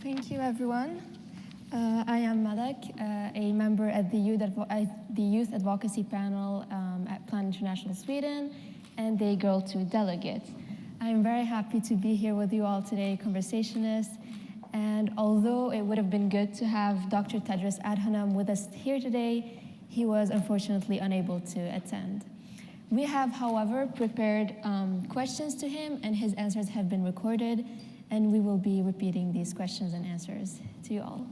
Thank you, everyone. I am Malak, a member at the Youth Advocacy Panel at Plan International Sweden, and a girl to Delegate. I'm very happy to be here with you all today, conversationists. And although it would have been good to have Dr. Tedros Adhanom with us here today, he was unfortunately unable to attend. We have, however, prepared questions to him, and his answers have been recorded, and we will be repeating these questions and answers to you all.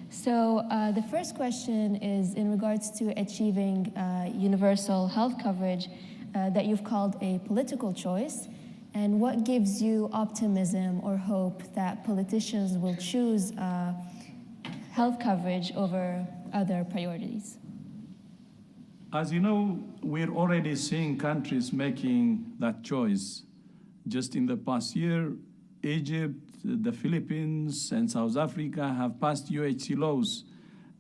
So the first question is in regards to achieving universal health coverage that you've called a political choice, and what gives you optimism or hope that politicians will choose health coverage over other priorities? As you know, we're already seeing countries making that choice. Just in the past year, Egypt, the Philippines, and South Africa have passed UHC laws,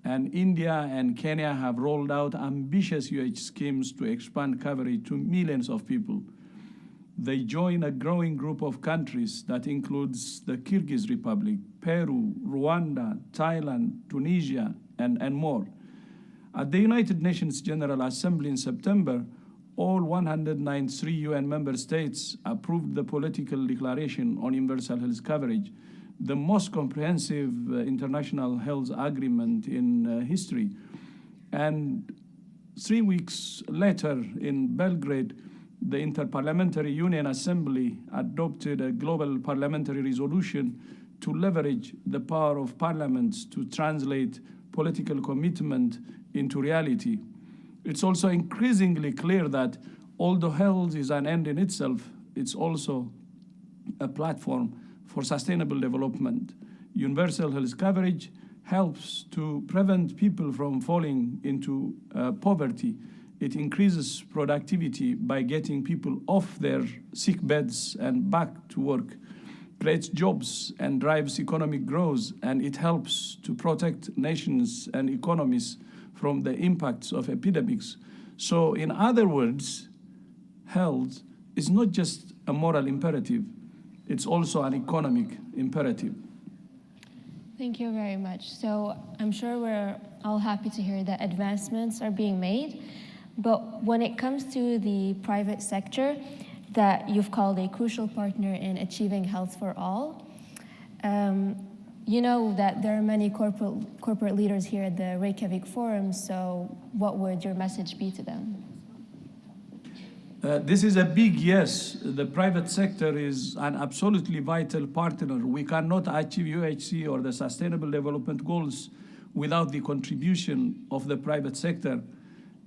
and India and Kenya have rolled out ambitious UHC schemes to expand coverage to millions of people. They join a growing group of countries that includes the Kyrgyz Republic, Peru, Rwanda, Thailand, Tunisia, and more. At the United Nations General Assembly in September, all 193 UN member states approved the political declaration on universal health coverage, the most comprehensive international health agreement in history. And 3 weeks later in Belgrade, the Interparliamentary Union Assembly adopted a global parliamentary resolution to leverage the power of parliaments to translate political commitment into reality. It's also increasingly clear that although health is an end in itself, it's also a platform for sustainable development. Universal health coverage helps to prevent people from falling into poverty. It increases productivity by getting people off their sick beds and back to work, creates jobs and drives economic growth, and it helps to protect nations and economies from the impacts of epidemics. So in other words, health is not just a moral imperative, it's also an economic imperative. Thank you very much. So I'm sure we're all happy to hear that advancements are being made, but when it comes to the private sector that you've called a crucial partner in achieving health for all, you know that there are many corporate leaders here at the Reykjavik Forum, so what would your message be to them? This is a big yes. The private sector is an absolutely vital partner. We cannot achieve UHC or the Sustainable Development Goals without the contribution of the private sector.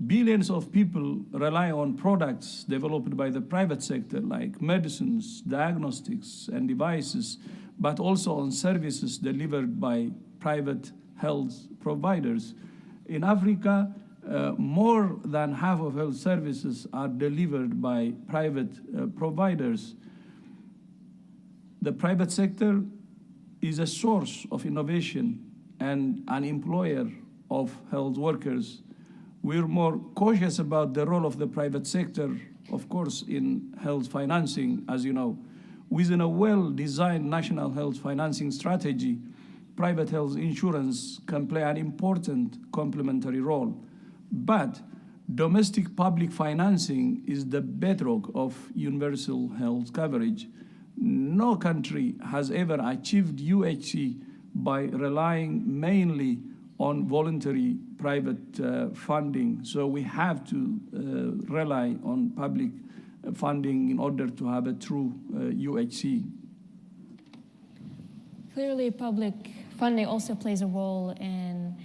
Billions of people rely on products developed by the private sector, like medicines, diagnostics, and devices, but also on services delivered by private health providers. In Africa, more than half of health services are delivered by private providers. The private sector is a source of innovation and an employer of health workers. We're more cautious about the role of the private sector, of course, in health financing, as you know. Within a well-designed national health financing strategy, private health insurance can play an important complementary role. But domestic public financing is the bedrock of universal health coverage. No country has ever achieved UHC by relying mainly on voluntary private funding. So we have to rely on public funding in order to have a true UHC. Clearly, public funding also plays a role in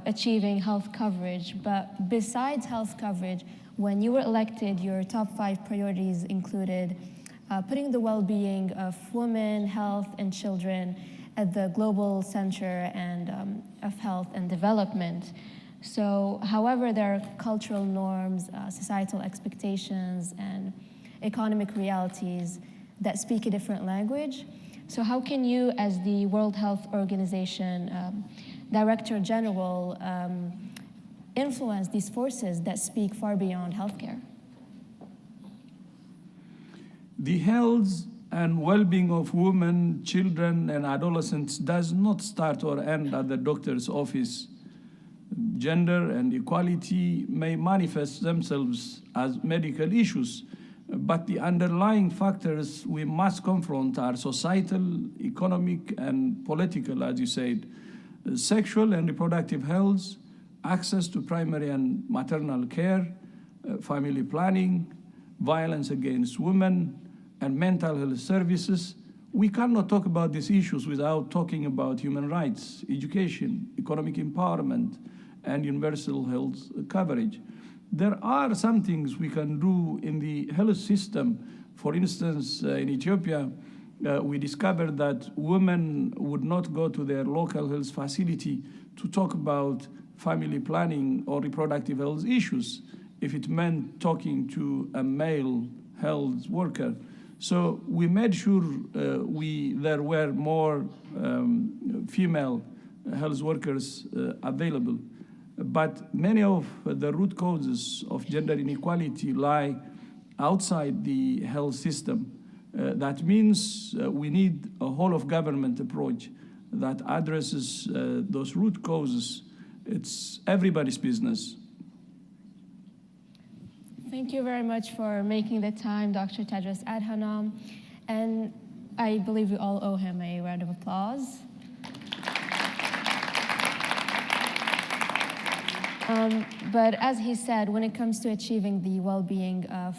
achieving health coverage, but besides health coverage, when you were elected, your top 5 priorities included putting the well-being of women, health, and children at the global center and of health and development. So, however, there are cultural norms, societal expectations, and economic realities that speak a different language. So how can you, as the World Health Organization Director General, influence these forces that speak far beyond healthcare? The health And well-being of women, children, and adolescents does not start or end at the doctor's office. Gender and equality may manifest themselves as medical issues, but the underlying factors we must confront are societal, economic, and political, as you said. Sexual and reproductive health, access to primary and maternal care, family planning, violence against women, and mental health services. We cannot talk about these issues without talking about human rights, education, economic empowerment, and universal health coverage. There are some things we can do in the health system. For instance, in Ethiopia, we discovered that women would not go to their local health facility to talk about family planning or reproductive health issues if it meant talking to a male health worker. So we made sure there were more female health workers available. But many of the root causes of gender inequality lie outside the health system. That means we need a whole of government approach that addresses those root causes. It's everybody's business. Thank you very much for making the time, Dr. Tedros Adhanom. And I believe we all owe him a round of applause. But as he said, when it comes to achieving the well-being of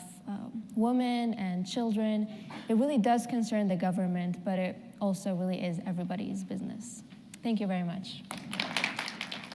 women and children, it really does concern the government, but it also really is everybody's business. Thank you very much.